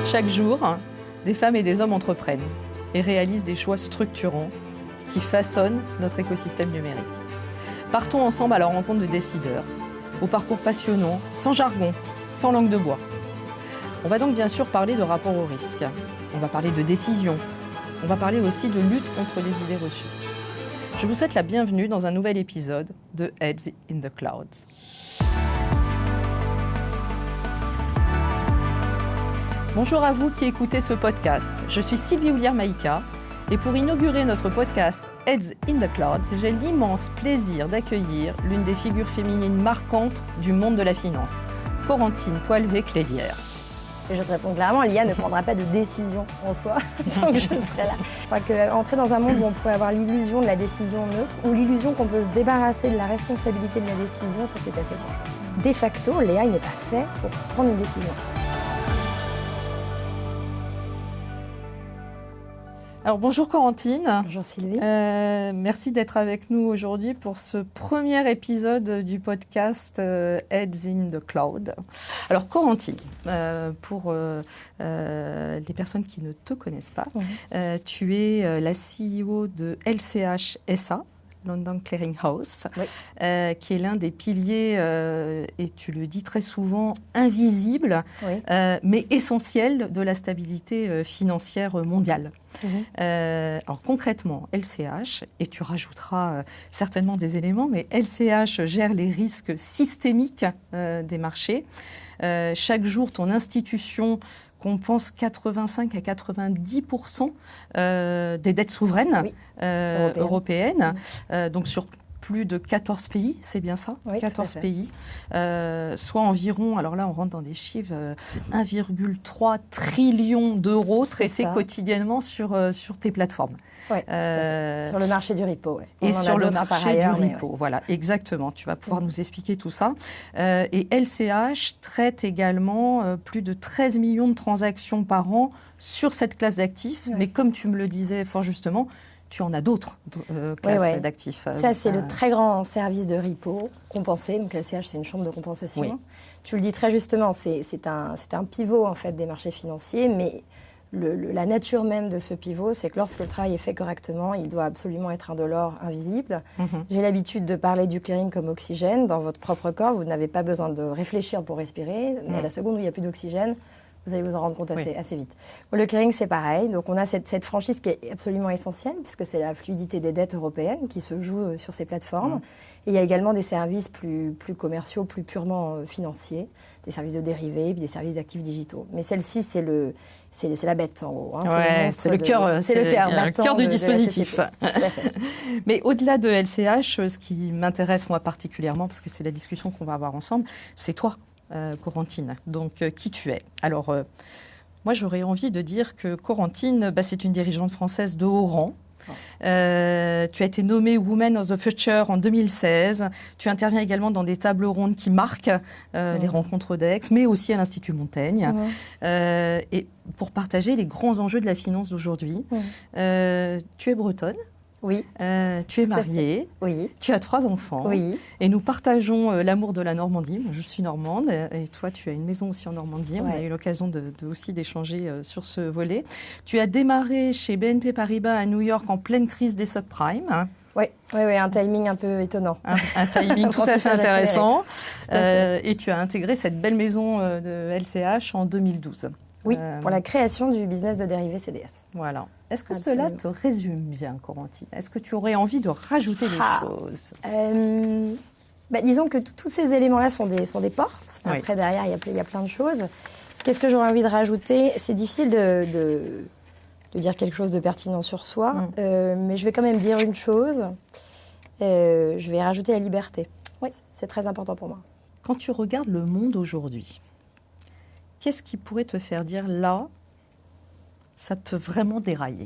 Chaque jour, des femmes et des hommes entreprennent et réalisent des choix structurants qui façonnent notre écosystème numérique. Partons ensemble à la rencontre de décideurs, au parcours passionnant, sans jargon, sans langue de bois. On va donc bien sûr parler de rapport au risque, on va parler de décision, on va parler aussi de lutte contre les idées reçues. Je vous souhaite la bienvenue dans un nouvel épisode de Heads in the Clouds. Bonjour à vous qui écoutez ce podcast. Je suis Sylvie Houlière-Maïka et pour inaugurer notre podcast Heads in the Clouds, j'ai l'immense plaisir d'accueillir l'une des figures féminines marquantes du monde de la finance, Corentine Poilvé-Clédière. Et je te réponds clairement, l'IA ne prendra pas de décision en soi tant que je serai là. Je crois qu'entrer dans un monde où on pourrait avoir l'illusion de la décision neutre ou l'illusion qu'on peut se débarrasser de la responsabilité de la décision, ça c'est assez dangereux. De facto, l'IA n'est pas fait pour prendre une décision. Alors bonjour Corentine. Bonjour Sylvie. Merci d'être avec nous aujourd'hui pour ce premier épisode du podcast Heads in the Cloud. Alors Corentine, pour les personnes qui ne te connaissent pas, tu es la CEO de LCH SA, London Clearing House, oui. Qui est l'un des piliers, et tu le dis très souvent, invisibles, oui. Mais essentiels de la stabilité financière mondiale. Alors concrètement, LCH, et tu rajouteras certainement des éléments, mais LCH gère les risques systémiques des marchés. Chaque jour, ton institution compense 85 à 90% des dettes souveraines européennes, donc sur plus de 14 pays, c'est bien ça, oui, 14 pays, soit environ, alors là on rentre dans des chiffres, 1,3 trillion d'euros traités quotidiennement sur tes plateformes. Oui, sur le marché du repo. Ouais. Et sur le marché du repo, voilà, exactement. Tu vas pouvoir nous expliquer tout ça. Et LCH traite également plus de 13 millions de transactions par an sur cette classe d'actifs, mais comme tu me le disais fort justement, tu en as d'autres classes d'actifs. Ça, c'est le très grand service de repo compensé. Donc, LCH, c'est une chambre de compensation. Oui. Tu le dis très justement, c'est un pivot en fait, des marchés financiers, mais la nature même de ce pivot, c'est que lorsque le travail est fait correctement, il doit absolument être indolore, invisible. J'ai l'habitude de parler du clearing comme oxygène. Dans votre propre corps, vous n'avez pas besoin de réfléchir pour respirer, mais à la seconde où il n'y a plus d'oxygène, vous allez vous en rendre compte assez vite. Bon, le clearing, c'est pareil. Donc, on a cette franchise qui est absolument essentielle, puisque c'est la fluidité des dettes européennes qui se joue sur ces plateformes. Et il y a également des services plus commerciaux, plus purement financiers, des services de dérivés, puis des services d'actifs digitaux. Mais celle-ci, c'est la bête, en gros. Hein. C'est le cœur du dispositif. Mais au-delà de LCH, ce qui m'intéresse, moi, particulièrement, parce que c'est la discussion qu'on va avoir ensemble, c'est toi. Corentine, donc qui tu es. Alors, moi j'aurais envie de dire que Corentine, c'est une dirigeante française de haut rang. Tu as été nommée Women of the Future en 2016. Tu interviens également dans des tables rondes qui marquent les rencontres d'Aix, mais aussi à l'Institut Montaigne, et pour partager les grands enjeux de la finance d'aujourd'hui. Tu es bretonne. Oui. Tu es mariée, tu as 3 enfants, et nous partageons l'amour de la Normandie. Moi, je suis normande, et toi, tu as une maison aussi en Normandie. On a eu l'occasion aussi d'échanger sur ce volet. Tu as démarré chez BNP Paribas à New York en pleine crise des subprimes. Oui, un timing un peu étonnant. Un timing tout à fait intéressant. Et tu as intégré cette belle maison de LCH en 2012. Oui, pour la création du business de dérivés CDS. Voilà. Est-ce que cela te résume bien, Corentine ? Est-ce que tu aurais envie de rajouter des choses ? Disons que tous ces éléments-là sont des portes. Après, derrière, il y a plein de choses. Qu'est-ce que j'aurais envie de rajouter ? C'est difficile de dire quelque chose de pertinent sur soi, mais je vais quand même dire une chose. Je vais rajouter la liberté. Oui, c'est très important pour moi. Quand tu regardes le monde aujourd'hui, qu'est-ce qui pourrait te faire dire là, ça peut vraiment dérailler ?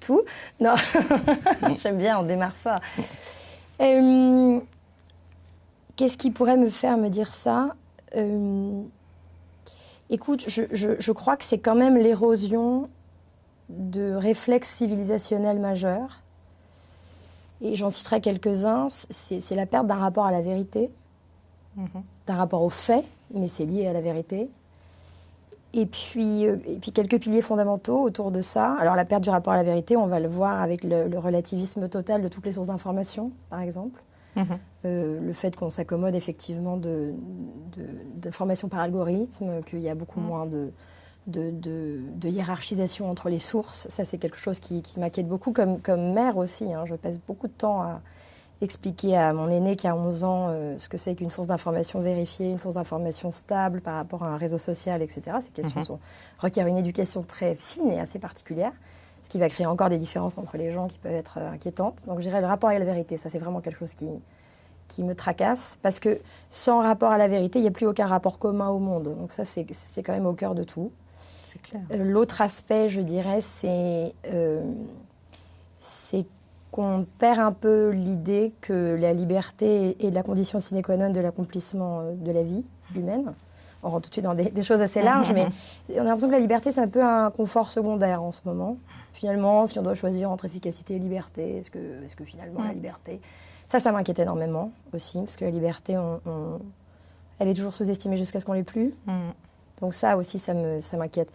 Tout ? Non, j'aime bien, on démarre fort. Qu'est-ce qui pourrait me faire me dire ça ? Écoute, je crois que c'est quand même l'érosion de réflexes civilisationnels majeurs. Et j'en citerai quelques-uns. C'est la perte d'un rapport à la vérité, d'un rapport aux faits, mais c'est lié à la vérité. Et puis quelques piliers fondamentaux autour de ça. Alors la perte du rapport à la vérité, on va le voir avec le relativisme total de toutes les sources d'information, par exemple. Le fait qu'on s'accommode effectivement d'informations par algorithme, qu'il y a beaucoup moins de hiérarchisation entre les sources. Ça, c'est quelque chose qui m'inquiète beaucoup, comme mère aussi. Hein. Je passe beaucoup de temps à expliquer à mon aîné qui a 11 ans ce que c'est qu'une source d'information vérifiée, une source d'information stable par rapport à un réseau social, etc. Ces questions requièrent une éducation très fine et assez particulière, ce qui va créer encore des différences entre les gens qui peuvent être inquiétantes. Donc je dirais le rapport à la vérité, ça c'est vraiment quelque chose qui me tracasse, parce que sans rapport à la vérité, il n'y a plus aucun rapport commun au monde. Donc ça c'est quand même au cœur de tout. C'est clair. L'autre aspect, je dirais, c'est qu'on perd un peu l'idée que la liberté est la condition sine qua non de l'accomplissement de la vie humaine. On rentre tout de suite dans des choses assez larges, mais on a l'impression que la liberté, c'est un peu un confort secondaire en ce moment. Finalement, si on doit choisir entre efficacité et liberté, est-ce que finalement la liberté... Ça m'inquiète énormément aussi, parce que la liberté, elle est toujours sous-estimée jusqu'à ce qu'on l'ait plus. Donc ça aussi, ça m'inquiète.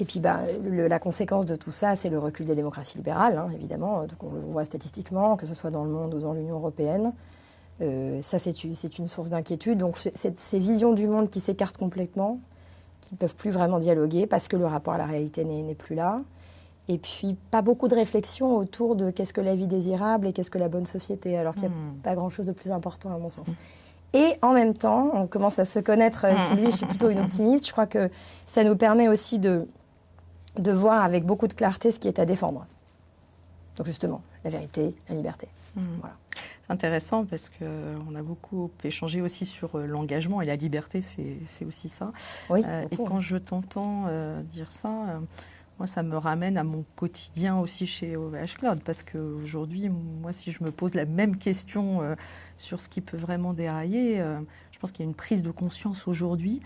Et puis la conséquence de tout ça, c'est le recul des démocraties libérales, hein, évidemment. Donc, on le voit statistiquement, que ce soit dans le monde ou dans l'Union européenne. Ça, c'est une source d'inquiétude. Donc ces visions du monde qui s'écartent complètement, qui ne peuvent plus vraiment dialoguer parce que le rapport à la réalité n'est plus là. Et puis pas beaucoup de réflexion autour de qu'est-ce que la vie désirable et qu'est-ce que la bonne société, alors qu'il n'y a pas grand-chose de plus important à mon sens. Et en même temps, on commence à se connaître. Sylvie, je suis plutôt une optimiste. Je crois que ça nous permet aussi de voir avec beaucoup de clarté ce qui est à défendre. Donc justement, la vérité, la liberté. Voilà. C'est intéressant parce qu'on a beaucoup échangé aussi sur l'engagement et la liberté, c'est aussi ça. Oui, et quand je t'entends dire ça, moi ça me ramène à mon quotidien aussi chez OVH Cloud, parce qu'aujourd'hui, moi si je me pose la même question sur ce qui peut vraiment dérailler, je pense qu'il y a une prise de conscience aujourd'hui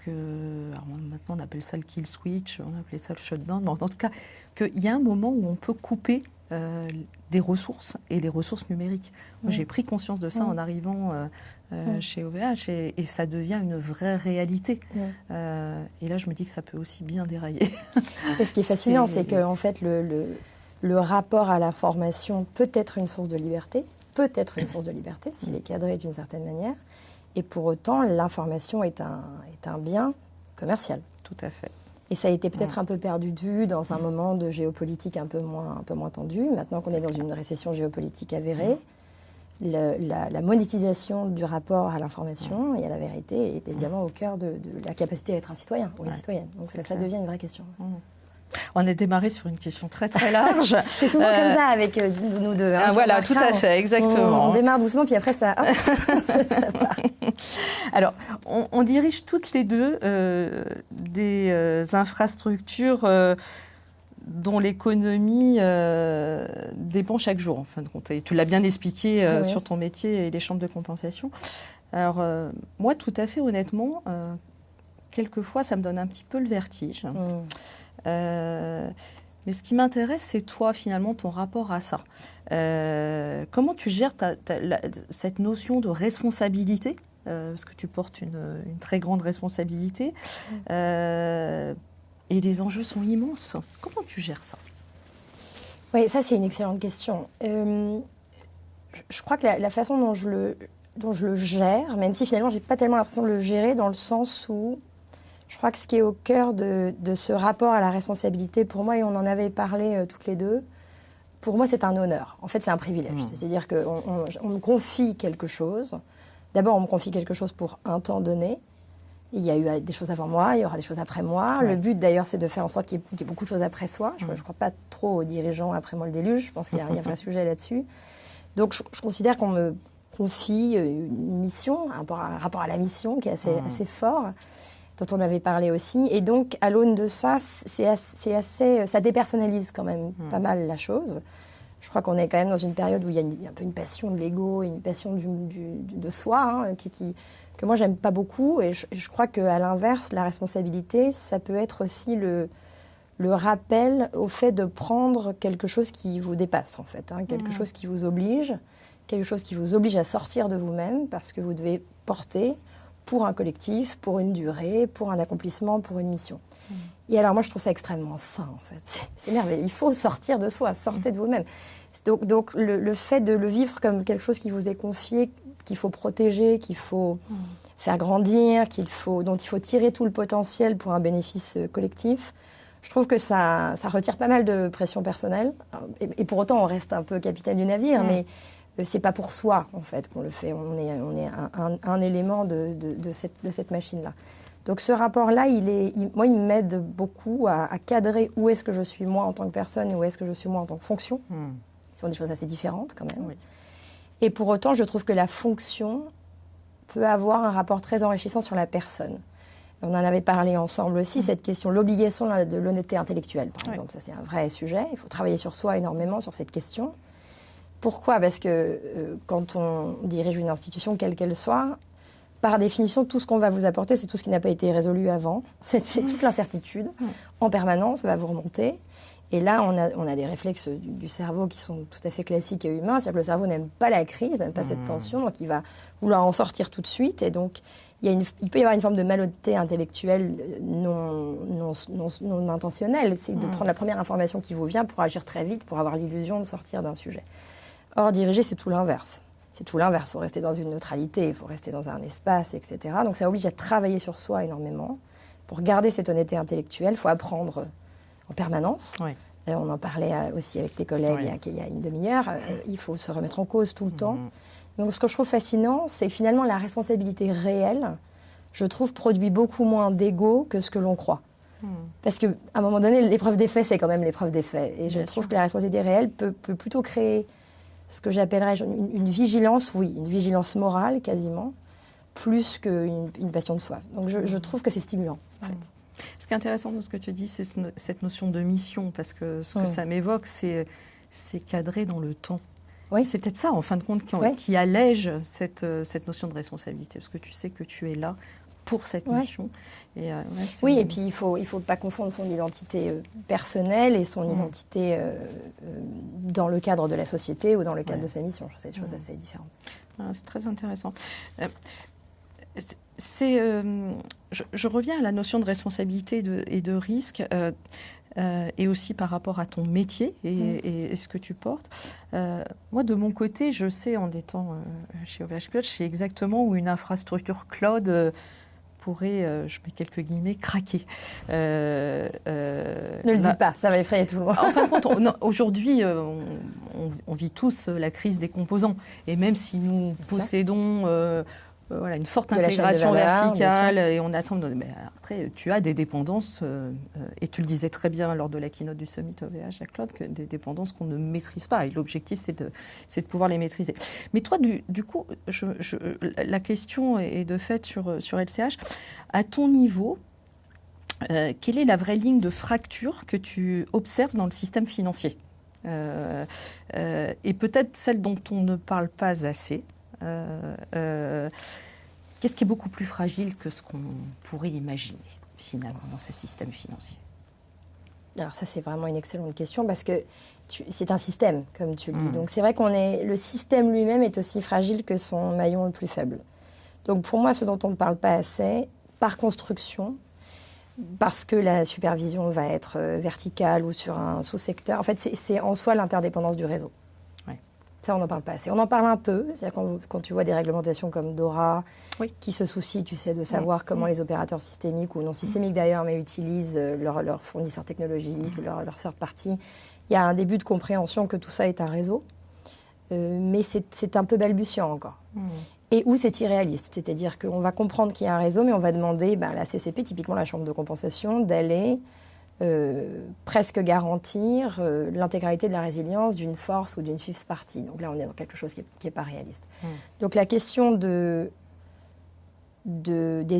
alors maintenant on appelle ça le kill switch, on appelait ça le shutdown, mais en tout cas qu'il y a un moment où on peut couper des ressources et les ressources numériques. Moi j'ai pris conscience de ça en arrivant chez OVH et ça devient une vraie réalité. Et là je me dis que ça peut aussi bien dérailler. Et ce qui est fascinant, c'est qu'en fait le rapport à l'information peut être une source de liberté, s'il est cadré d'une certaine manière. Et pour autant, l'information est un bien commercial. Tout à fait. Et ça a été peut-être un peu perdu de vue dans un moment de géopolitique un peu moins tendu. Maintenant qu'on est dans une récession géopolitique avérée, la monétisation du rapport à l'information et à la vérité est évidemment au cœur de la capacité à être un citoyen ou une citoyenne. Donc ça devient une vraie question. On a démarré sur une question très très large. C'est souvent comme ça avec nous deux. Hein, voilà, tout à fait, exactement. On démarre doucement, puis après ça part. Alors, on dirige toutes les deux des infrastructures dont l'économie dépend chaque jour, en fin de compte. Et tu l'as bien expliqué sur ton métier et les chambres de compensation. Alors, moi, tout à fait honnêtement, quelquefois, ça me donne un petit peu le vertige. Mais ce qui m'intéresse, c'est toi, finalement, ton rapport à ça. Comment tu gères cette notion de responsabilité, parce que tu portes une très grande responsabilité, et les enjeux sont immenses. Comment tu gères ça? Oui, ça, c'est une excellente question. Je crois que la façon dont je le gère, même si finalement, je n'ai pas tellement l'impression de le gérer, dans le sens où je crois que ce qui est au cœur de ce rapport à la responsabilité, pour moi, et on en avait parlé toutes les deux, pour moi, c'est un honneur. En fait, c'est un privilège. C'est-à-dire qu'on me confie quelque chose. D'abord, on me confie quelque chose pour un temps donné. Il y a eu des choses avant moi, il y aura des choses après moi. Le but, d'ailleurs, c'est de faire en sorte qu'il y ait beaucoup de choses après soi. Je ne crois pas trop aux dirigeants après moi le déluge. Je pense qu'il y a un vrai sujet là-dessus. Donc, je considère qu'on me confie une mission, un rapport à la mission qui est assez fort, dont on avait parlé aussi. Et donc, à l'aune de ça, ça dépersonnalise quand même pas mal la chose. Je crois qu'on est quand même dans une période où il y a un peu une passion de l'ego et une passion de soi, hein, que moi, j'aime pas beaucoup. Et je crois qu'à l'inverse, la responsabilité, ça peut être aussi le rappel au fait de prendre quelque chose qui vous dépasse, en fait. Hein, quelque chose qui vous oblige à sortir de vous-même, parce que vous devez porter pour un collectif, pour une durée, pour un accomplissement, pour une mission. Et alors moi, je trouve ça extrêmement sain, en fait. C'est merveilleux. Il faut sortir de soi, sortez de vous-même. Donc le fait de le vivre comme quelque chose qui vous est confié, qu'il faut protéger, qu'il faut faire grandir, dont il faut tirer tout le potentiel pour un bénéfice collectif, je trouve que ça retire pas mal de pression personnelle. Et pour autant, on reste un peu capitaine du navire, mais c'est pas pour soi, en fait, qu'on le fait. On est un élément de cette machine-là. Donc ce rapport-là, moi, il m'aide beaucoup à cadrer où est-ce que je suis moi en tant que personne et où est-ce que je suis moi en tant que fonction. Ce sont des choses assez différentes quand même. Oui. Et pour autant, je trouve que la fonction peut avoir un rapport très enrichissant sur la personne. On en avait parlé ensemble aussi, cette question, l'obligation de l'honnêteté intellectuelle, par exemple. Ça, c'est un vrai sujet. Il faut travailler sur soi énormément sur cette question. Pourquoi ? Parce que quand on dirige une institution, quelle qu'elle soit, par définition, tout ce qu'on va vous apporter, c'est tout ce qui n'a pas été résolu avant. C'est toute l'incertitude. En permanence, va vous remonter. Et là, on a des réflexes du cerveau qui sont tout à fait classiques et humains. C'est-à-dire que le cerveau n'aime pas la crise, n'aime pas cette tension, donc il va vouloir en sortir tout de suite. Et donc, il peut y avoir une forme de malhonnêteté intellectuelle non intentionnelle. C'est de prendre la première information qui vous vient pour agir très vite, pour avoir l'illusion de sortir d'un sujet. Or, diriger, c'est tout l'inverse. C'est tout l'inverse. Il faut rester dans une neutralité, il faut rester dans un espace, etc. Donc ça oblige à travailler sur soi énormément. Pour garder cette honnêteté intellectuelle, il faut apprendre en permanence. Oui. On en parlait aussi avec tes collègues il y a une demi-heure. Il faut se remettre en cause tout le temps. Donc ce que je trouve fascinant, c'est que finalement la responsabilité réelle, je trouve, produit beaucoup moins d'ego que ce que l'on croit. Parce qu'à un moment donné, l'épreuve des faits, c'est quand même l'épreuve des faits. Et je trouve que la responsabilité réelle peut plutôt créer ce que j'appellerais une vigilance, une vigilance morale quasiment, plus qu'une passion de soi. Donc je trouve que c'est stimulant, en fait. Ce qui est intéressant dans ce que tu dis, c'est cette notion de mission, parce que ce que ça m'évoque, c'est cadré dans le temps. Oui. C'est peut-être ça, en fin de compte, qui allège cette notion de responsabilité, parce que tu sais que tu es là pour cette mission. Et, et puis il faut pas confondre son identité personnelle et son identité dans le cadre de la société ou dans le cadre de sa mission. C'est des choses assez différentes. C'est très intéressant. Je reviens à la notion de responsabilité et de risque, et aussi par rapport à ton métier et ce que tu portes. Moi, de mon côté, je sais, en étant chez OVH Cloud, je sais exactement où une infrastructure cloud pourrait, je mets quelques guillemets, craquer. Ne le dis pas, ça va effrayer tout le monde. En fin de compte, aujourd'hui, on vit tous la crise des composants. Et même si nous possédons une forte intégration verticale et on assemble. Mais après, tu as des dépendances, et tu le disais très bien lors de la keynote du Summit OVH Cloud, que des dépendances qu'on ne maîtrise pas. Et l'objectif, c'est de pouvoir les maîtriser. Mais toi, du coup, la question est de fait sur LCH. À ton niveau, quelle est la vraie ligne de fracture que tu observes dans le système financier ? Et peut-être celle dont on ne parle pas assez. Qu'est-ce qui est beaucoup plus fragile que ce qu'on pourrait imaginer, finalement, dans ce système financier ? Alors ça, c'est vraiment une excellente question parce que c'est un système, comme tu le dis. Donc c'est vrai le système lui-même est aussi fragile que son maillon le plus faible. Donc pour moi, ce dont on ne parle pas assez, par construction, parce que la supervision va être verticale ou sur un sous-secteur, en fait, c'est en soi l'interdépendance du réseau. Ça, on n'en parle pas assez. On en parle un peu, c'est-à-dire quand tu vois des réglementations comme DORA, qui se soucient, tu sais, de savoir comment les opérateurs systémiques, ou non systémiques d'ailleurs, mais utilisent leurs fournisseurs technologiques, leurs third party, il y a un début de compréhension que tout ça est un réseau, mais c'est un peu balbutiant encore. Et où c'est irréaliste, c'est-à-dire qu'on va comprendre qu'il y a un réseau, mais on va demander, la CCP, typiquement la Chambre de compensation, d'aller presque garantir l'intégralité de la résilience d'une force ou d'une fifth party. Donc là, on est dans quelque chose qui n'est pas réaliste. Donc la question des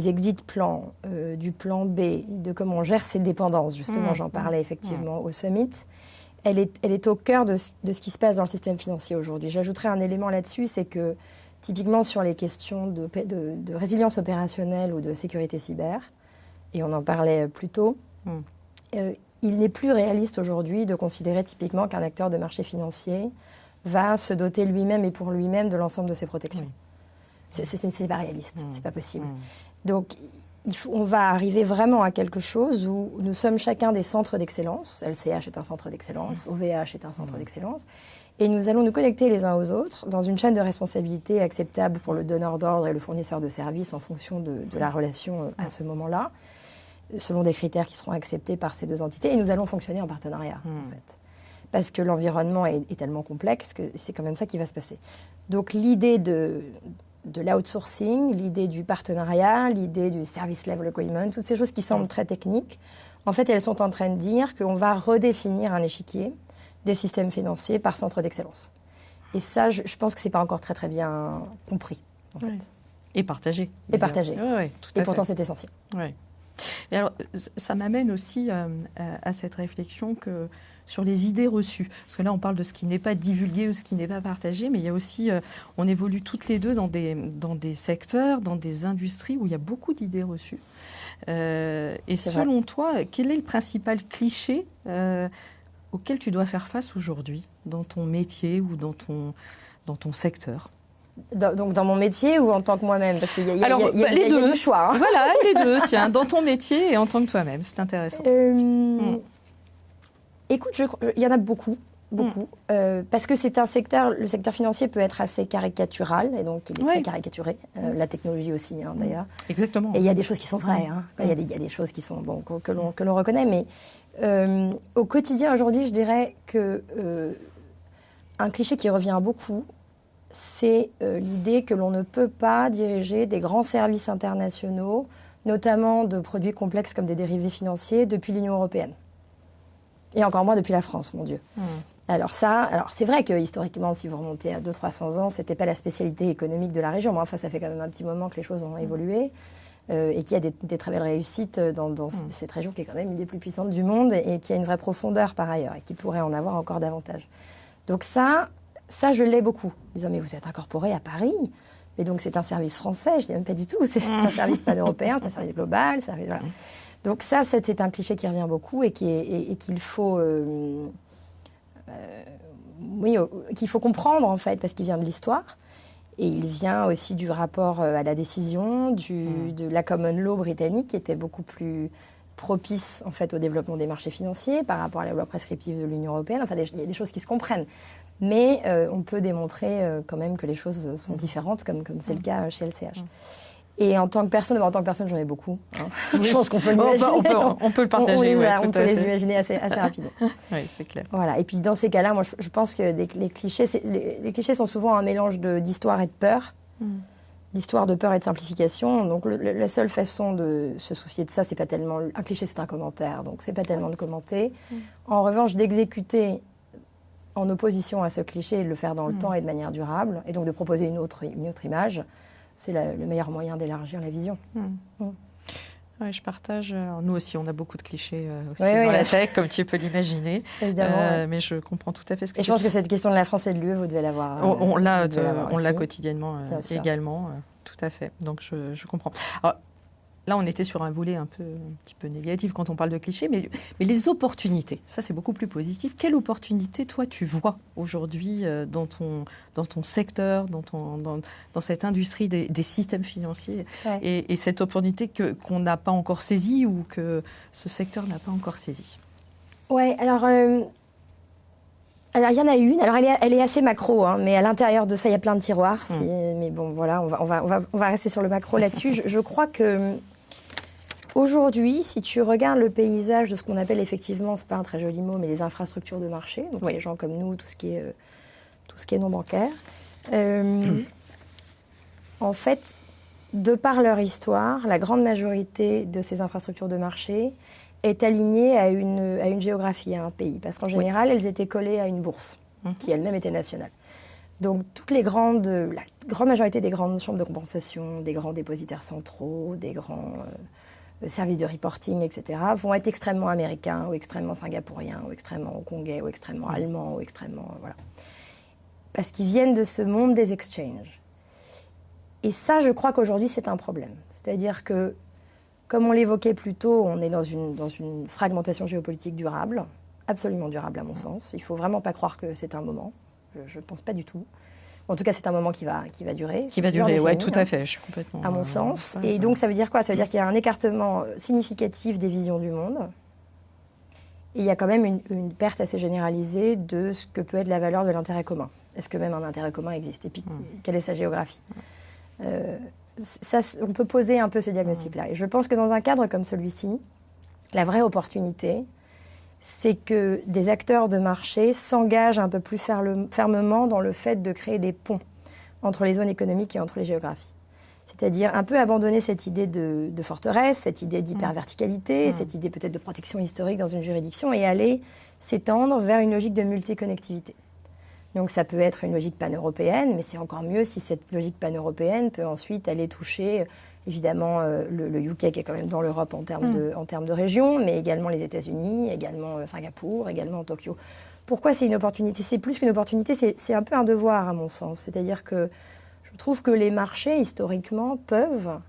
exit plans, du plan B, de comment on gère ses dépendances, justement, j'en parlais effectivement au Summit, elle est au cœur de ce qui se passe dans le système financier aujourd'hui. J'ajouterais un élément là-dessus, c'est que typiquement sur les questions de résilience opérationnelle ou de sécurité cyber, et on en parlait plus tôt, il n'est plus réaliste aujourd'hui de considérer typiquement qu'un acteur de marché financier va se doter lui-même et pour lui-même de l'ensemble de ses protections. C'est pas réaliste, c'est pas possible. Donc, on va arriver vraiment à quelque chose où nous sommes chacun des centres d'excellence. LCH est un centre d'excellence, OVH est un centre d'excellence. Et nous allons nous connecter les uns aux autres dans une chaîne de responsabilité acceptable pour le donneur d'ordre et le fournisseur de services en fonction de la relation à ce moment-là, selon des critères qui seront acceptés par ces deux entités. Et nous allons fonctionner en partenariat, en fait. Parce que l'environnement est tellement complexe que c'est quand même ça qui va se passer. Donc l'idée de l'outsourcing, l'idée du partenariat, l'idée du service level agreement, toutes ces choses qui semblent très techniques, en fait, elles sont en train de dire qu'on va redéfinir un échiquier des systèmes financiers par centre d'excellence. Et ça, je pense que ce n'est pas encore très, très bien compris, en fait. Et partagé. Et partagé. Oui, tout à fait. Pourtant, c'est essentiel. Oui. Et alors, ça m'amène aussi à cette réflexion sur les idées reçues. Parce que là, on parle de ce qui n'est pas divulgué ou ce qui n'est pas partagé, mais il y a aussi, on évolue toutes les deux dans des secteurs, dans des industries où il y a beaucoup d'idées reçues. Et selon toi, quel est le principal cliché auquel tu dois faire face aujourd'hui, dans ton métier ou dans ton secteur ? Donc dans mon métier ou en tant que moi-même? Parce qu'il y a du choix. Hein. Voilà, les deux. Tiens, dans ton métier et en tant que toi-même. C'est intéressant. Écoute, il y en a beaucoup. Parce que c'est un secteur, le secteur financier peut être assez caricatural, et donc il est très caricaturé. La technologie aussi, hein, d'ailleurs. Exactement. Et il y a des choses qui sont vraies. Hein. Il y a des choses qui sont, que l'on reconnaît. Mais au quotidien, aujourd'hui, je dirais que un cliché qui revient beaucoup, c'est l'idée que l'on ne peut pas diriger des grands services internationaux, notamment de produits complexes comme des dérivés financiers, depuis l'Union européenne. Et encore moins depuis la France, mon Dieu. Alors c'est vrai que historiquement, si vous remontez à 200-300 ans, ce n'était pas la spécialité économique de la région. Mais enfin, ça fait quand même un petit moment que les choses ont évolué et qu'il y a des très belles réussites dans cette région qui est quand même une des plus puissantes du monde et qui a une vraie profondeur par ailleurs et qui pourrait en avoir encore davantage. Donc ça, je l'ai beaucoup. En disant, mais vous êtes incorporé à Paris, mais donc c'est un service français. Je ne dis même pas du tout. C'est un service pan-européen, c'est un service global. Voilà. Donc ça, c'est un cliché qui revient beaucoup et qu'il faut, qu'il faut comprendre, en fait, parce qu'il vient de l'histoire. Et il vient aussi du rapport à la décision, de la common law britannique, qui était beaucoup plus propice, en fait, au développement des marchés financiers par rapport à la loi prescriptive de l'Union européenne. Enfin, il y a des choses qui se comprennent. Mais on peut démontrer quand même que les choses sont différentes, comme c'est le cas chez LCH. Et en tant que personne, j'en ai beaucoup. Hein. Je pense qu'on peut l'imaginer. On peut le partager. On peut les imaginer assez rapidement. Oui, c'est clair. Voilà. Et puis dans ces cas-là, moi, je pense que les clichés sont souvent un mélange d'histoire et de peur. D'histoire, de peur et de simplification. Donc la seule façon de se soucier de ça, c'est pas tellement... Un cliché, c'est un commentaire. Donc c'est pas tellement de commenter. En revanche, d'exécuter en opposition à ce cliché et de le faire dans le temps et de manière durable, et donc de proposer une autre image, c'est le meilleur moyen d'élargir la vision. Oui, je partage. Alors, nous aussi, on a beaucoup de clichés aussi dans la tech, comme tu peux l'imaginer. Évidemment. Mais je comprends tout à fait ce que tu dis. Et je pense que cette question de la France et de l'UE, vous devez l'avoir. On l'a quotidiennement également, tout à fait. Donc je comprends. Alors, là, on était sur un volet un petit peu négatif quand on parle de clichés, mais les opportunités, ça c'est beaucoup plus positif. Quelle opportunité, toi, tu vois aujourd'hui dans ton secteur, dans cette industrie des systèmes financiers, et cette opportunité qu'on n'a pas encore saisie ou que ce secteur n'a pas encore saisie? Oui, alors il y en a une. Alors elle est assez macro, hein, mais à l'intérieur de ça, il y a plein de tiroirs. Mais bon, voilà, on va rester sur le macro là-dessus. Je crois que aujourd'hui, si tu regardes le paysage de ce qu'on appelle effectivement, c'est pas un très joli mot, mais les infrastructures de marché, donc les gens comme nous, tout ce qui est non bancaire, en fait, de par leur histoire, la grande majorité de ces infrastructures de marché est alignée à une géographie, à un pays. Parce qu'en général, elles étaient collées à une bourse, qui elle-même était nationale. Donc la grande majorité des grandes chambres de compensation, des grands dépositaires centraux, des grands services de reporting, etc., vont être extrêmement américains, ou extrêmement singapouriens, ou extrêmement hongkongais, ou extrêmement allemands, ou extrêmement... Voilà. Parce qu'ils viennent de ce monde des exchanges. Et ça, je crois qu'aujourd'hui, c'est un problème. C'est-à-dire que, comme on l'évoquait plus tôt, on est dans une fragmentation géopolitique durable, absolument durable à mon sens. Il ne faut vraiment pas croire que c'est un moment. Je ne pense pas du tout. En tout cas, c'est un moment qui va durer. Qui va durer, oui, tout à fait. Je suis complètement... À mon sens. Et donc, ça veut dire quoi? Ça veut dire qu'il y a un écartement significatif des visions du monde. Et il y a quand même une perte assez généralisée de ce que peut être la valeur de l'intérêt commun. Est-ce que même un intérêt commun existe? Et puis, quelle est sa géographie? On peut poser un peu ce diagnostic-là. Et je pense que dans un cadre comme celui-ci, la vraie opportunité, c'est que des acteurs de marché s'engagent un peu plus fermement dans le fait de créer des ponts entre les zones économiques et entre les géographies. C'est-à-dire un peu abandonner cette idée de forteresse, cette idée d'hyperverticalité, cette idée peut-être de protection historique dans une juridiction et aller s'étendre vers une logique de multiconnectivité. Donc ça peut être une logique pan-européenne, mais c'est encore mieux si cette logique pan-européenne peut ensuite aller toucher évidemment le UK qui est quand même dans l'Europe en termes de région, mais également les États-Unis, également Singapour, également Tokyo. Pourquoi c'est une opportunité? C'est plus qu'une opportunité, c'est un peu un devoir à mon sens. C'est-à-dire que je trouve que les marchés, historiquement, peuvent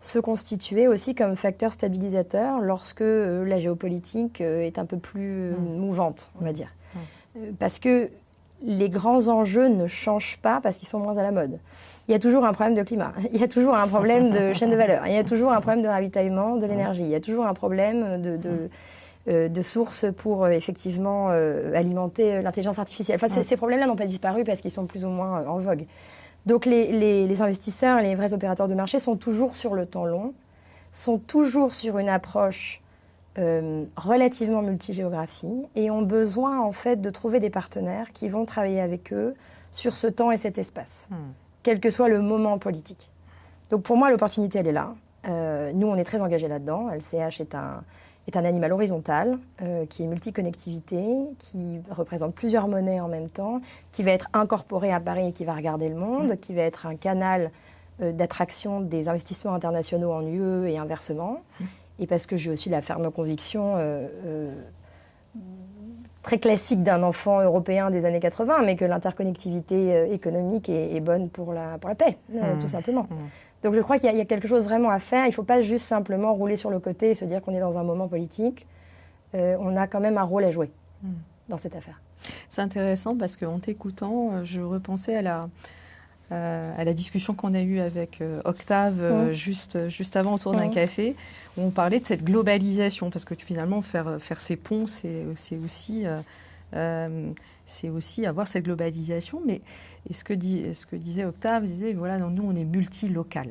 se constituer aussi comme facteur stabilisateur lorsque la géopolitique est un peu plus mouvante, on va dire. Parce que les grands enjeux ne changent pas parce qu'ils sont moins à la mode. Il y a toujours un problème de climat, il y a toujours un problème de chaîne de valeur, il y a toujours un problème de ravitaillement de l'énergie, il y a toujours un problème de sources pour effectivement alimenter l'intelligence artificielle. Enfin, ces problèmes-là n'ont pas disparu parce qu'ils sont plus ou moins en vogue. Donc les investisseurs, les vrais opérateurs de marché sont toujours sur le temps long, sont toujours sur une approche relativement multigéographie et ont besoin en fait de trouver des partenaires qui vont travailler avec eux sur ce temps et cet espace, quel que soit le moment politique. Donc pour moi, l'opportunité, elle est là. Nous, on est très engagés là-dedans. LCH est un animal horizontal qui est multiconnectivité, qui représente plusieurs monnaies en même temps, qui va être incorporé à Paris et qui va regarder le monde, qui va être un canal d'attraction des investissements internationaux en UE et inversement. Et parce que j'ai aussi la ferme conviction très classique d'un enfant européen des années 80, mais que l'interconnectivité économique est bonne pour la paix, tout simplement. Donc je crois qu'il y a quelque chose vraiment à faire. Il ne faut pas juste simplement rouler sur le côté et se dire qu'on est dans un moment politique. On a quand même un rôle à jouer dans cette affaire. C'est intéressant parce qu'en t'écoutant, je repensais à la discussion qu'on a eue avec Octave juste avant autour d'un café, où on parlait de cette globalisation, parce que finalement faire ces ponts, c'est aussi avoir cette globalisation. Mais ce que disait Octave, voilà, nous on est multilocal.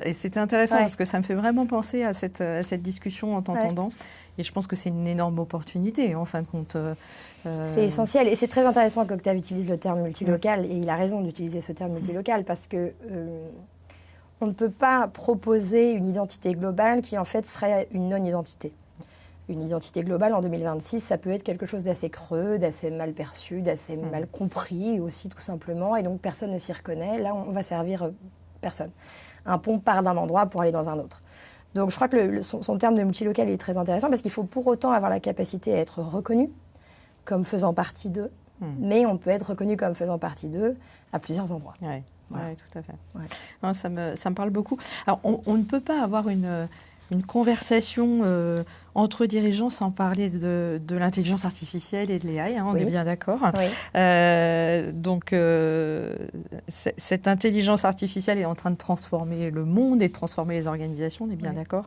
Et c'était intéressant parce que ça me fait vraiment penser à cette discussion en t'entendant. Et je pense que c'est une énorme opportunité, en fin de compte. C'est essentiel. Et c'est très intéressant qu'Octave utilise le terme multilocal. Et il a raison d'utiliser ce terme multilocal parce que on ne peut pas proposer une identité globale qui, en fait, serait une non-identité. Une identité globale en 2026, ça peut être quelque chose d'assez creux, d'assez mal perçu, d'assez mal compris aussi, tout simplement. Et donc, personne ne s'y reconnaît. Là, on va servir personne. Un pont part d'un endroit pour aller dans un autre. Donc, je crois que son terme de multilocal est très intéressant parce qu'il faut pour autant avoir la capacité à être reconnu comme faisant partie d'eux, mais on peut être reconnu comme faisant partie d'eux à plusieurs endroits. Oui, tout à fait. Non, ça me parle beaucoup. Alors, on ne peut pas avoir une conversation entre dirigeants sans parler de l'intelligence artificielle et de l'AI, on est bien d'accord. Donc, cette intelligence artificielle est en train de transformer le monde et de transformer les organisations, on est bien d'accord.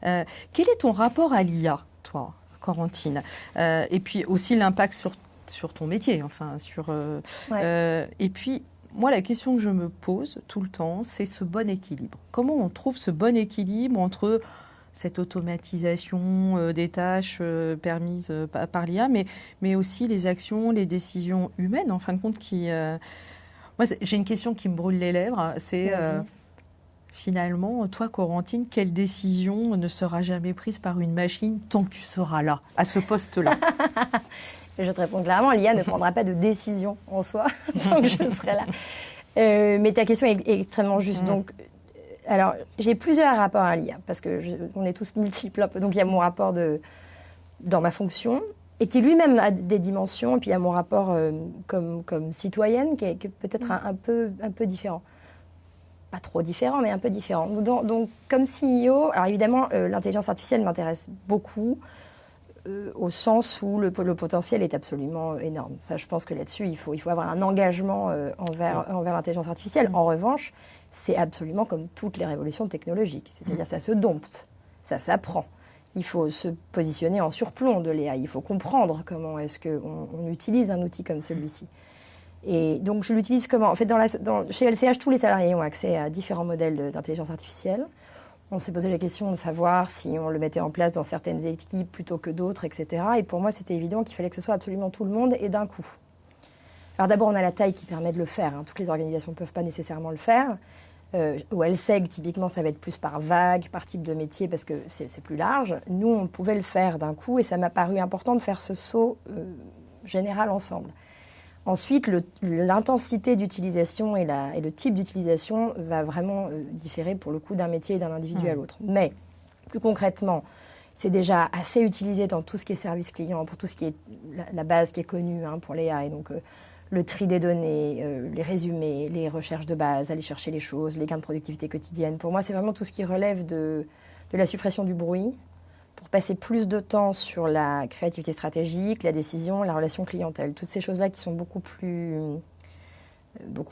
Quel est ton rapport à l'IA, toi, Corentine? Et puis aussi l'impact sur ton métier, et puis, moi, la question que je me pose tout le temps, c'est ce bon équilibre. Comment on trouve ce bon équilibre entre cette automatisation des tâches permises par l'IA, mais aussi les actions, les décisions humaines, en fin de compte, Moi, j'ai une question qui me brûle les lèvres, c'est finalement, toi, Corentine, quelle décision ne sera jamais prise par une machine tant que tu seras là, à ce poste-là? Je te réponds clairement, l'IA ne prendra pas de décision en soi tant que je serai là. Mais ta question est extrêmement juste. Donc, alors, j'ai plusieurs rapports à l'IA, parce qu'on est tous multiples un peu. Donc, il y a mon rapport dans ma fonction, et qui lui-même a des dimensions, et puis il y a mon rapport comme citoyenne, qui est peut-être un peu différent. Pas trop différent, mais un peu différent. Donc comme CEO, alors évidemment, l'intelligence artificielle m'intéresse beaucoup. au sens où le potentiel est absolument énorme. Ça, je pense que là-dessus, il faut avoir un engagement envers l'intelligence artificielle. En revanche, c'est absolument comme toutes les révolutions technologiques. C'est-à-dire ça se dompte, ça s'apprend. Il faut se positionner en surplomb de l'IA. Il faut comprendre comment est-ce qu'on utilise un outil comme celui-ci. Et donc, je l'utilise comment? En fait, chez LCH, tous les salariés ont accès à différents modèles d'intelligence artificielle. On s'est posé la question de savoir si on le mettait en place dans certaines équipes plutôt que d'autres, etc. Et pour moi, c'était évident qu'il fallait que ce soit absolument tout le monde et d'un coup. Alors d'abord, on a la taille qui permet de le faire. Toutes les organisations ne peuvent pas nécessairement le faire. Au LSEG, typiquement, ça va être plus par vague, par type de métier, parce que c'est plus large. Nous, on pouvait le faire d'un coup, et ça m'a paru important de faire ce saut général ensemble. Ensuite, l'intensité d'utilisation et le type d'utilisation va vraiment différer pour le coup d'un métier et d'un individu à l'autre. Mais plus concrètement, c'est déjà assez utilisé dans tout ce qui est service client, pour tout ce qui est la base qui est connue pour les AI. Donc le tri des données, les résumés, les recherches de base, aller chercher les choses, les gains de productivité quotidienne. Pour moi, c'est vraiment tout ce qui relève de la suppression du bruit, pour passer plus de temps sur la créativité stratégique, la décision, la relation clientèle. Toutes ces choses-là qui sont beaucoup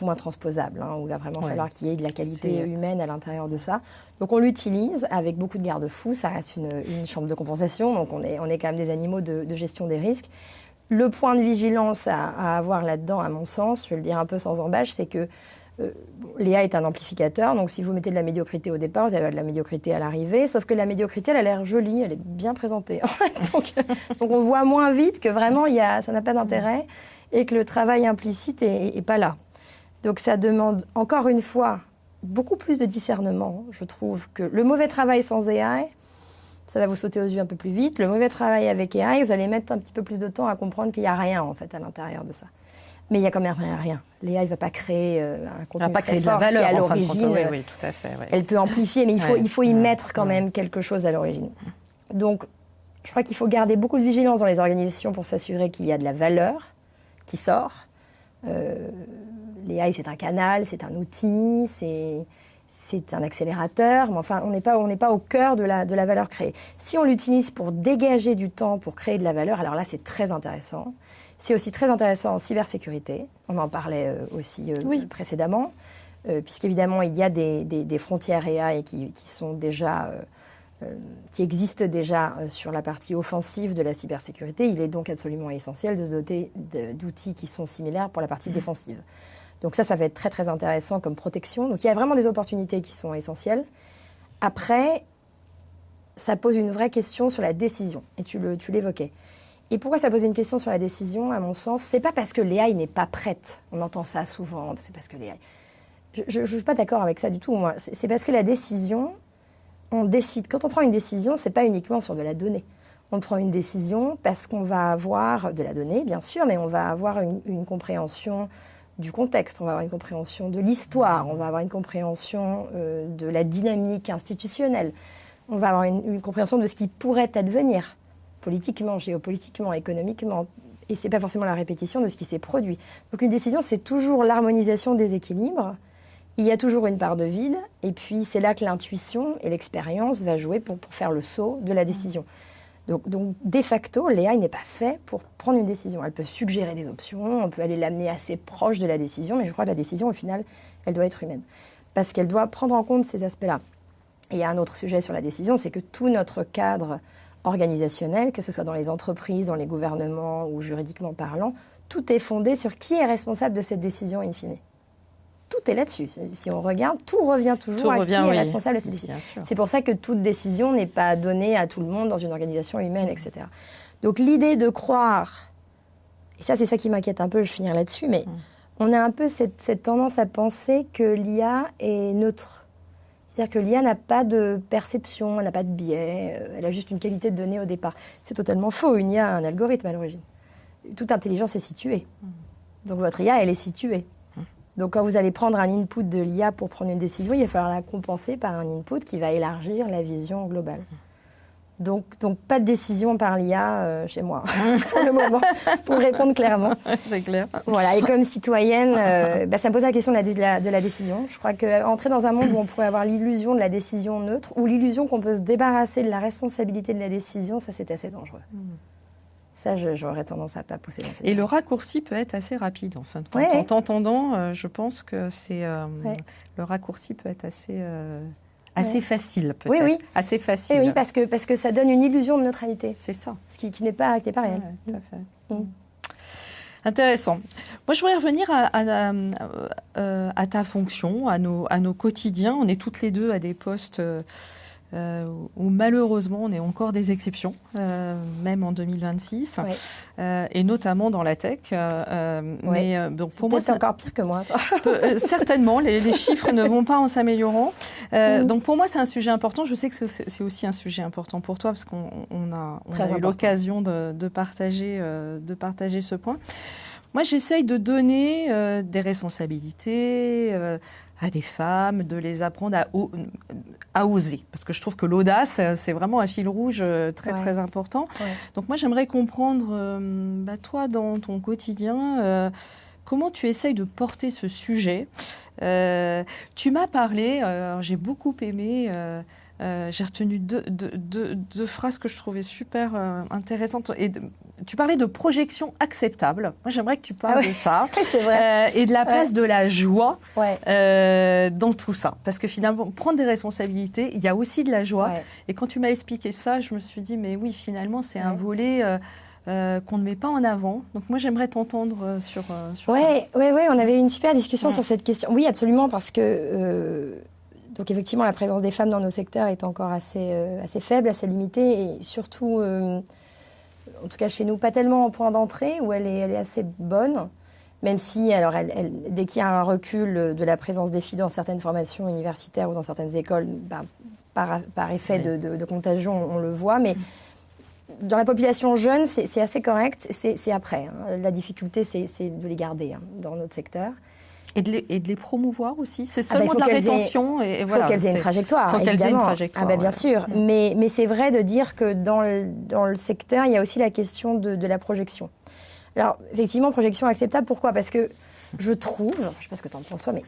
moins transposables, où il va vraiment falloir qu'il y ait de la qualité humaine à l'intérieur de ça. Donc on l'utilise avec beaucoup de garde-fous, ça reste une chambre de compensation, donc on est quand même des animaux de gestion des risques. Le point de vigilance à avoir là-dedans, à mon sens, je vais le dire un peu sans embâche, c'est que l'IA est un amplificateur, donc si vous mettez de la médiocrité au départ, vous allez avoir de la médiocrité à l'arrivée, sauf que la médiocrité, elle a l'air jolie, elle est bien présentée. donc on voit moins vite que vraiment ça n'a pas d'intérêt et que le travail implicite est pas là. Donc ça demande, encore une fois, beaucoup plus de discernement. Je trouve que le mauvais travail sans AI, ça va vous sauter aux yeux un peu plus vite. Le mauvais travail avec AI, vous allez mettre un petit peu plus de temps à comprendre qu'il n'y a rien, en fait, à l'intérieur de ça. Mais il n'y a quand même rien. L'IA ne va pas créer un contenu très fort si à l'origine, oui, tout à fait, oui. Elle peut amplifier, mais il faut y mettre quand même quelque chose à l'origine. Donc, je crois qu'il faut garder beaucoup de vigilance dans les organisations pour s'assurer qu'il y a de la valeur qui sort. L'IA, c'est un canal, c'est un outil, c'est un accélérateur, mais enfin, on n'est pas au cœur de la valeur créée. Si on l'utilise pour dégager du temps, pour créer de la valeur, alors là, c'est très intéressant. C'est aussi très intéressant en cybersécurité. On en parlait aussi précédemment, puisqu'évidemment, il y a des frontières AI qui existent déjà sur la partie offensive de la cybersécurité. Il est donc absolument essentiel de se doter d'outils qui sont similaires pour la partie défensive. Donc ça va être très, très intéressant comme protection. Donc il y a vraiment des opportunités qui sont essentielles. Après, ça pose une vraie question sur la décision, et tu l'évoquais. Et pourquoi ça pose une question sur la décision, à mon sens? C'est pas parce que l'AI n'est pas prête. On entend ça souvent. C'est parce que l'AI... Je ne suis pas d'accord avec ça du tout, moi. C'est parce que la décision, on décide. Quand on prend une décision, c'est pas uniquement sur de la donnée. On prend une décision parce qu'on va avoir de la donnée, bien sûr, mais on va avoir une compréhension du contexte, on va avoir une compréhension de l'histoire, on va avoir une compréhension de la dynamique institutionnelle, on va avoir une compréhension de ce qui pourrait advenir, politiquement, géopolitiquement, économiquement, et ce n'est pas forcément la répétition de ce qui s'est produit. Donc une décision, c'est toujours l'harmonisation des équilibres, il y a toujours une part de vide, et puis c'est là que l'intuition et l'expérience va jouer pour faire le saut de la décision. Donc, de facto, l'AI n'est pas fait pour prendre une décision. Elle peut suggérer des options, on peut aller l'amener assez proche de la décision, mais je crois que la décision, au final, elle doit être humaine. Parce qu'elle doit prendre en compte ces aspects-là. Et il y a un autre sujet sur la décision, c'est que tout notre cadre organisationnel, que ce soit dans les entreprises, dans les gouvernements ou juridiquement parlant, tout est fondé sur qui est responsable de cette décision in fine. Tout est là-dessus. Si on regarde, tout revient toujours à qui est responsable de cette décision. C'est pour ça que toute décision n'est pas donnée à tout le monde dans une organisation humaine, etc. Donc l'idée de croire, et ça c'est ça qui m'inquiète un peu, je vais finir là-dessus, mais on a un peu cette tendance à penser que l'IA est neutre. C'est-à-dire que l'IA n'a pas de perception, elle n'a pas de biais, elle a juste une qualité de données au départ. C'est totalement faux, une IA a un algorithme à l'origine. Toute intelligence est située. Donc votre IA, elle est située. Donc quand vous allez prendre un input de l'IA pour prendre une décision, il va falloir la compenser par un input qui va élargir la vision globale. Donc, pas de décision par l'IA chez moi, pour le moment, pour répondre clairement. C'est clair. Voilà, et comme citoyenne, ça me pose la question de la décision. Je crois qu'entrer dans un monde où on pourrait avoir l'illusion de la décision neutre, ou l'illusion qu'on peut se débarrasser de la responsabilité de la décision, ça c'est assez dangereux. Ça, j'aurais tendance à ne pas pousser dans cette Et direction. le raccourci peut être assez rapide, en fin de compte. Ouais. En t'entendant, je pense que le raccourci peut être assez facile, peut-être. Oui. Assez facile. Et oui, parce que ça donne une illusion de neutralité. C'est ça. Ce qui n'est pas réel. Ouais, tout à fait. Intéressant. Moi, je voudrais revenir à ta fonction, à nos quotidiens. On est toutes les deux à des postes où malheureusement on est encore des exceptions, même en 2026, et notamment dans la tech. Mais donc pour moi, c'est encore pire que moi. Toi. Certainement, les chiffres ne vont pas en s'améliorant. Donc pour moi, c'est un sujet important. Je sais que c'est aussi un sujet important pour toi parce qu'on a eu l'occasion de partager ce point. Moi, j'essaye de donner des responsabilités à des femmes, de les apprendre à oser. Parce que je trouve que l'audace, c'est vraiment un fil rouge très important. Ouais. Donc moi, j'aimerais comprendre, toi, dans ton quotidien, comment tu essayes de porter ce sujet. Tu m'as parlé, j'ai beaucoup aimé... j'ai retenu deux phrases que je trouvais super intéressantes. Tu parlais de projection acceptable. Moi, j'aimerais que tu parles de ça. C'est vrai. Et de la place de la joie dans tout ça. Parce que finalement, prendre des responsabilités, il y a aussi de la joie. Ouais. Et quand tu m'as expliqué ça, je me suis dit, mais oui, finalement, c'est un volet... qu'on ne met pas en avant. Donc moi, j'aimerais t'entendre sur ça. Oui, on avait eu une super discussion sur cette question. Oui, absolument, parce que... Donc effectivement, la présence des femmes dans nos secteurs est encore assez faible, assez limitée, et surtout, en tout cas chez nous, pas tellement en point d'entrée, où elle est assez bonne, même si, alors, dès qu'il y a un recul de la présence des filles dans certaines formations universitaires ou dans certaines écoles, par effet de contagion, on le voit, mais dans la population jeune, c'est assez correct, c'est après. Hein. La difficulté, c'est de les garder dans notre secteur. Et de les promouvoir aussi. C'est seulement de la rétention. Il faut qu'elles aient une trajectoire, évidemment. Faut qu'elles aient une trajectoire. Bien sûr. Mais c'est vrai de dire que dans le secteur, il y a aussi la question de la projection. Alors, effectivement, projection acceptable. Pourquoi ? Parce que je trouve, je ne sais pas ce que tu en penses toi, mais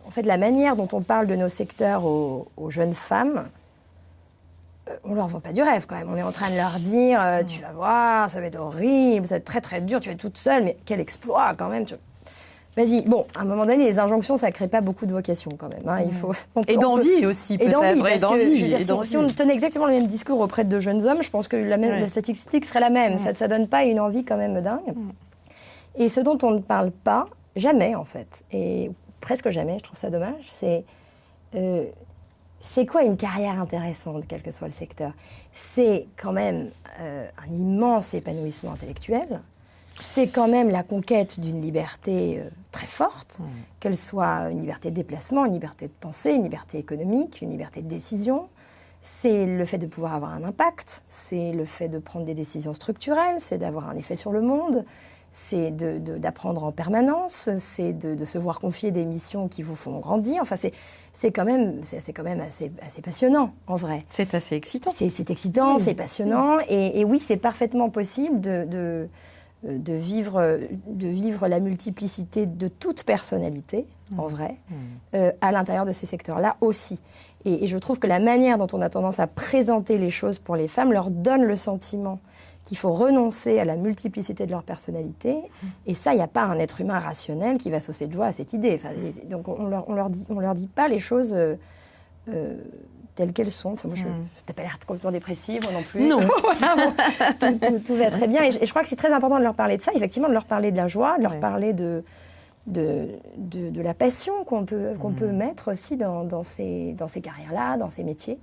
en fait, la manière dont on parle de nos secteurs aux jeunes femmes, on ne leur vend pas du rêve quand même. On est en train de leur dire, tu vas voir, ça va être horrible, ça va être très très dur, tu vas être toute seule, mais quel exploit quand même. Vas-y. Bon, à un moment donné, les injonctions, ça ne crée pas beaucoup de vocation quand même. Hein. Il faut, et d'envie aussi, peut-être. Si on tenait exactement le même discours auprès de jeunes hommes, je pense que la statistique serait la même. Ça ne donne pas une envie quand même dingue. Et ce dont on ne parle pas, jamais en fait, et presque jamais, je trouve ça dommage, c'est quoi une carrière intéressante, quel que soit le secteur ? C'est quand même un immense épanouissement intellectuel. C'est quand même la conquête d'une liberté très forte, qu'elle soit une liberté de déplacement, une liberté de pensée, une liberté économique, une liberté de décision. C'est le fait de pouvoir avoir un impact, c'est le fait de prendre des décisions structurelles, c'est d'avoir un effet sur le monde, c'est d'apprendre en permanence, c'est de se voir confier des missions qui vous font grandir. Enfin, c'est quand même assez passionnant, en vrai. C'est assez excitant. C'est excitant, c'est passionnant. Et oui, c'est parfaitement possible de vivre la multiplicité de toute personnalité, en vrai, à l'intérieur de ces secteurs-là aussi. Et je trouve que la manière dont on a tendance à présenter les choses pour les femmes leur donne le sentiment qu'il faut renoncer à la multiplicité de leur personnalité. Et ça, il n'y a pas un être humain rationnel qui va saucer de joie à cette idée. Enfin, donc on leur dit pas les choses telles qu'elles sont. Enfin, moi, tu n'as pas l'air complètement dépressive, moi non plus. Non. Voilà, bon, tout va très bien. Et je crois que c'est très important de leur parler de ça, effectivement, de leur parler de la joie, de leur parler de la passion qu'on peut mettre aussi dans ces carrières-là, dans ces métiers.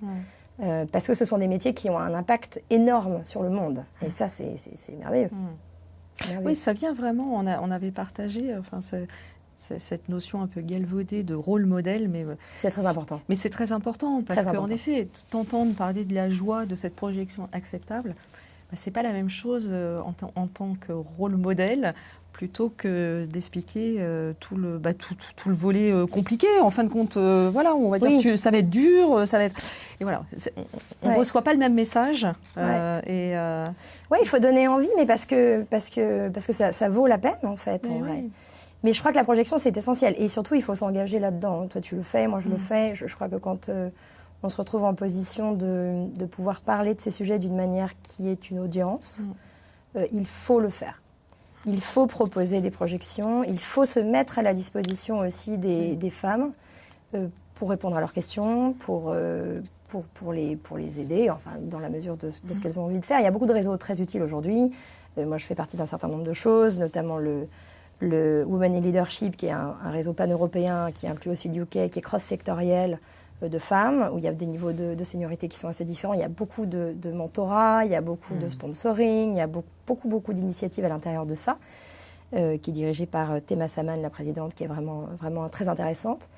Parce que ce sont des métiers qui ont un impact énorme sur le monde. Et ça, c'est merveilleux. Oui, ça vient vraiment, on avait partagé cette notion un peu galvaudée de rôle modèle. C'est très important. Mais c'est très important, parce qu'en effet, t'entendre parler de la joie, de cette projection acceptable, c'est pas la même chose en tant que rôle modèle, plutôt que d'expliquer tout le volet compliqué. En fin de compte, voilà, on va dire que ça va être dur, ça va être... Et voilà, on ne reçoit pas le même message. Oui, il faut donner envie, mais parce que ça vaut la peine, en fait, en vrai. Mais je crois que la projection, c'est essentiel. Et surtout, il faut s'engager là-dedans. Toi, tu le fais, moi, je le fais. Je crois que quand on se retrouve en position de pouvoir parler de ces sujets d'une manière qui est une audience, il faut le faire. Il faut proposer des projections, il faut se mettre à la disposition aussi des femmes pour répondre à leurs questions, pour les aider, enfin, dans la mesure de ce qu'elles ont envie de faire. Il y a beaucoup de réseaux très utiles aujourd'hui. Moi, je fais partie d'un certain nombre de choses, notamment le Women in Leadership, qui est un réseau pan-européen qui inclut aussi le UK, qui est cross-sectoriel de femmes, où il y a des niveaux de seniorité qui sont assez différents. Il y a beaucoup de mentorat, il y a beaucoup de sponsoring, il y a beaucoup d'initiatives à l'intérieur de ça, qui est dirigée par Tema Saman, la présidente, qui est vraiment, vraiment très intéressante.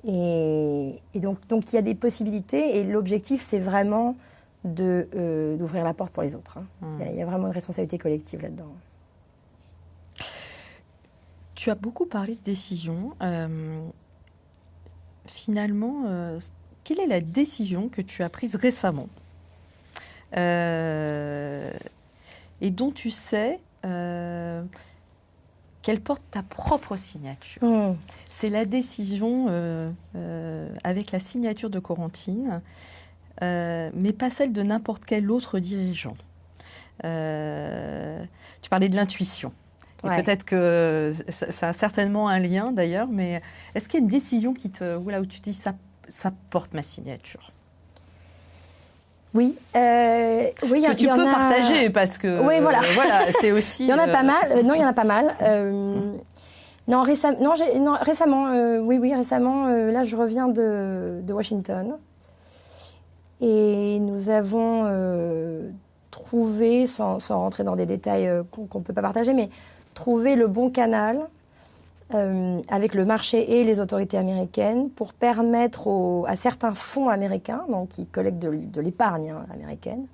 Et donc, il y a des possibilités, et l'objectif, c'est vraiment d'ouvrir la porte pour les autres. Il y a vraiment une responsabilité collective là-dedans. Tu as beaucoup parlé de décision. Finalement, quelle est la décision que tu as prise récemment et dont tu sais qu'elle porte ta propre signature? C'est la décision avec la signature de Corentine, mais pas celle de n'importe quel autre dirigeant. Tu parlais de l'intuition. Et peut-être que ça a certainement un lien d'ailleurs, mais est-ce qu'il y a une décision où tu dis ça porte ma signature? Oui. Que tu peux partager parce que voilà, c'est aussi... Il y en a pas mal. Non, il y en a pas mal. Récemment, là, je reviens de Washington. Et nous avons trouvé, sans rentrer dans des détails qu'on ne peut pas partager, mais trouver le bon canal avec le marché et les autorités américaines pour permettre à certains fonds américains, donc qui collectent de l'épargne américaine,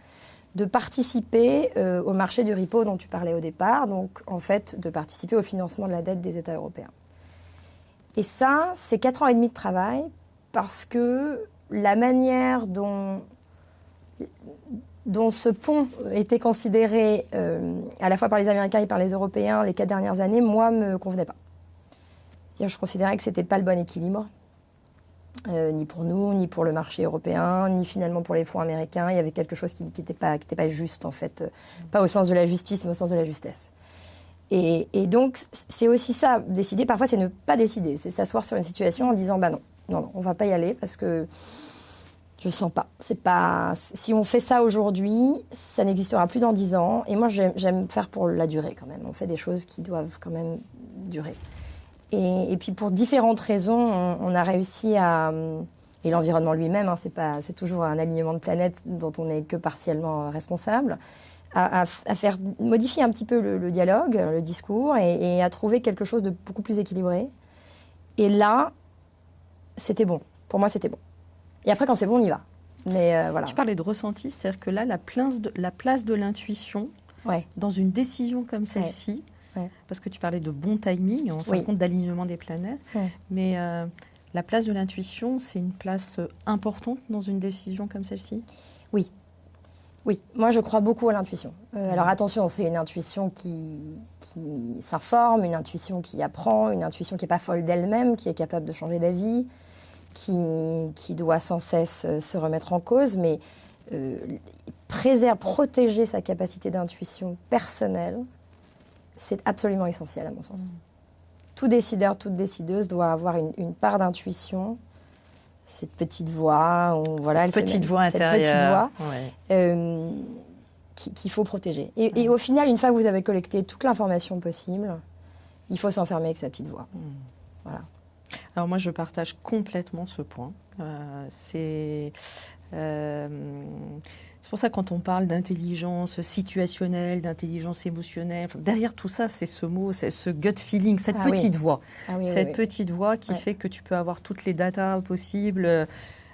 de participer au marché du repo dont tu parlais au départ, donc en fait de participer au financement de la dette des États européens. Et ça, c'est 4 ans et demi de travail parce que la manière dont ce pont était considéré à la fois par les Américains et par les Européens les 4 dernières années, moi, me convenait pas. C'est-à-dire, je considérais que c'était pas le bon équilibre, ni pour nous, ni pour le marché européen, ni finalement pour les fonds américains. Il y avait quelque chose qui n'était pas juste, en fait, pas au sens de la justice, mais au sens de la justesse. Et donc, c'est aussi ça, décider. Parfois, c'est ne pas décider, c'est s'asseoir sur une situation en disant, non, on va pas y aller parce que je sens pas. Si on fait ça aujourd'hui, ça n'existera plus dans 10 ans. Et moi, j'aime faire pour la durée quand même. On fait des choses qui doivent quand même durer. Et puis pour différentes raisons, on a réussi à... Et l'environnement lui-même, c'est toujours un alignement de planètes dont on n'est que partiellement responsable, à faire modifier un petit peu le dialogue, le discours, et à trouver quelque chose de beaucoup plus équilibré. Et là, c'était bon. Pour moi, c'était bon. Et après, quand c'est bon, on y va. Mais voilà. Tu parlais de ressenti, c'est-à-dire que là, la place de l'intuition dans une décision comme celle-ci, parce que tu parlais de bon timing, en fin de compte d'alignement des planètes, mais la place de l'intuition, c'est une place importante dans une décision comme celle-ci? Oui. Moi, je crois beaucoup à l'intuition. Alors attention, c'est une intuition qui s'informe, une intuition qui apprend, une intuition qui n'est pas folle d'elle-même, qui est capable de changer d'avis, qui doit sans cesse se remettre en cause, mais protéger sa capacité d'intuition personnelle, c'est absolument essentiel à mon sens. Tout décideur, toute décideuse doit avoir une part d'intuition, cette petite voix, cette petite voix intérieure, qu'il faut protéger. Et au final, une fois que vous avez collecté toute l'information possible, il faut s'enfermer avec sa petite voix. Voilà. Alors moi, je partage complètement ce point. C'est pour ça que quand on parle d'intelligence situationnelle, d'intelligence émotionnelle, derrière tout ça, c'est ce mot, c'est ce gut feeling, cette petite voix. Petite voix qui fait que tu peux avoir toutes les datas possibles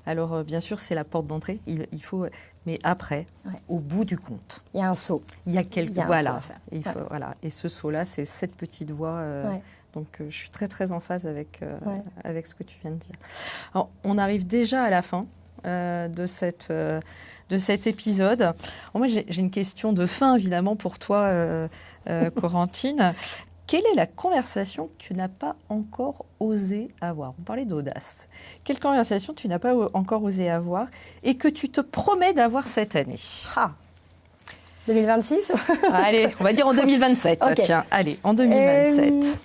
Alors, bien sûr, c'est la porte d'entrée. Il faut, mais après, au bout du compte, il y a un saut. Il y a quelques saut à faire. Voilà. Et ce saut-là, c'est cette petite voix. Donc, je suis très, très en phase avec ce que tu viens de dire. Alors, on arrive déjà à la fin de cet épisode. Alors, moi, j'ai une question de fin, évidemment, pour toi, Corentine. Quelle est la conversation que tu n'as pas encore osé avoir ? On parlait d'audace. Quelle conversation tu n'as pas encore osé avoir et que tu te promets d'avoir cette année ? 2026 ? Allez, on va dire en 2027. Okay. Tiens, allez, en 2027.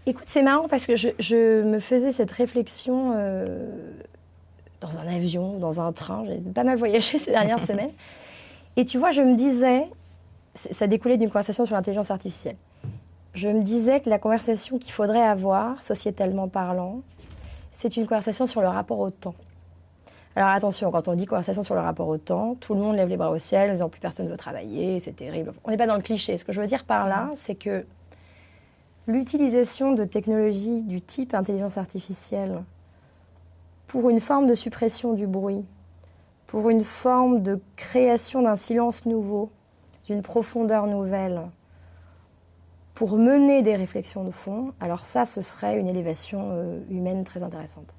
Écoute, c'est marrant parce que je me faisais cette réflexion dans un avion, dans un train. J'ai pas mal voyagé ces dernières semaines. Et tu vois, je me disais... Ça découlait d'une conversation sur l'intelligence artificielle. Je me disais que la conversation qu'il faudrait avoir, sociétalement parlant, c'est une conversation sur le rapport au temps. Alors attention, quand on dit conversation sur le rapport au temps, tout le monde lève les bras au ciel en disant plus personne ne veut travailler, c'est terrible. On n'est pas dans le cliché. Ce que je veux dire par là, c'est que l'utilisation de technologies du type intelligence artificielle pour une forme de suppression du bruit, pour une forme de création d'un silence nouveau, d'une profondeur nouvelle, pour mener des réflexions de fond, alors ça, ce serait une élévation humaine très intéressante.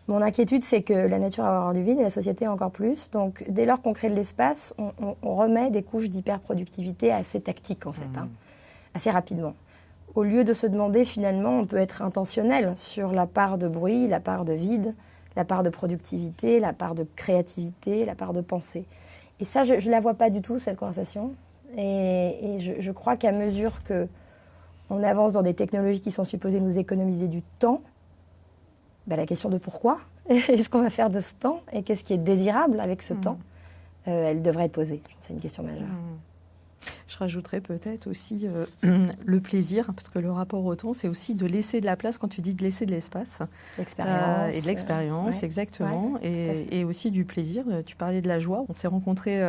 Mon inquiétude, c'est que la nature a horreur du vide et la société encore plus. Donc, dès lors qu'on crée de l'espace, on remet des couches d'hyperproductivité assez tactiques, en fait, assez rapidement. Au lieu de se demander, finalement, on peut être intentionnel sur la part de bruit, la part de vide, la part de productivité, la part de créativité, la part de pensée. Et ça, je ne la vois pas du tout, cette conversation. Et je crois qu'à mesure qu'on avance dans des technologies qui sont supposées nous économiser du temps, la question de pourquoi, et ce qu'on va faire de ce temps, et qu'est-ce qui est désirable avec ce temps, elle devrait être posée. C'est une question majeure. Je rajouterais peut-être aussi le plaisir, parce que le rapport au temps, c'est aussi de laisser de la place, quand tu dis de laisser de l'espace. L'expérience. Et de l'expérience, exactement. Et aussi du plaisir. Tu parlais de la joie. On s'est rencontrés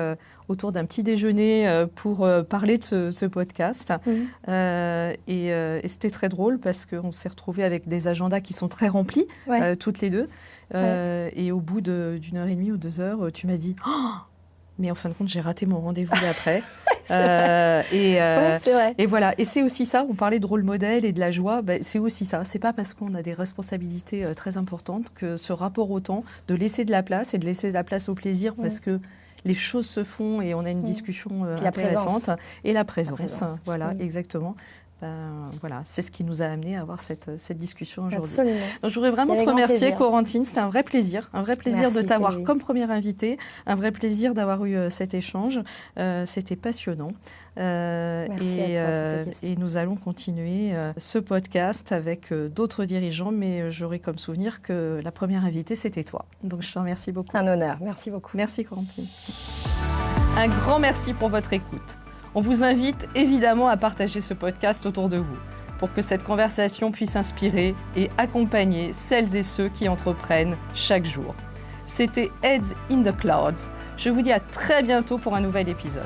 autour d'un petit déjeuner pour parler de ce podcast. Et c'était très drôle parce qu'on s'est retrouvés avec des agendas qui sont très remplis, toutes les deux. Et au bout d'une heure et demie ou 2 heures, tu m'as dit mais en fin de compte, j'ai raté mon rendez-vous d'après. C'est vrai. Et voilà. Et c'est aussi ça, on parlait de rôle modèle et de la joie, c'est aussi ça. C'est pas parce qu'on a des responsabilités très importantes que ce rapport au temps, de laisser de la place et de laisser de la place au plaisir parce que les choses se font et on a une discussion intéressante. Et la présence. Voilà, exactement. Voilà, c'est ce qui nous a amené à avoir cette discussion aujourd'hui. Absolument. Donc, je voudrais vraiment te remercier, Corentine. C'était un vrai plaisir de t'avoir comme première invitée, un vrai plaisir d'avoir eu cet échange. C'était passionnant. Merci à toi pour tes questions. Et nous allons continuer ce podcast avec d'autres dirigeants, mais j'aurai comme souvenir que la première invitée, c'était toi. Donc, je te remercie beaucoup. Un honneur. Merci beaucoup. Merci, Corentine. Un grand merci pour votre écoute. On vous invite évidemment à partager ce podcast autour de vous pour que cette conversation puisse inspirer et accompagner celles et ceux qui entreprennent chaque jour. C'était Heads in the Clouds. Je vous dis à très bientôt pour un nouvel épisode.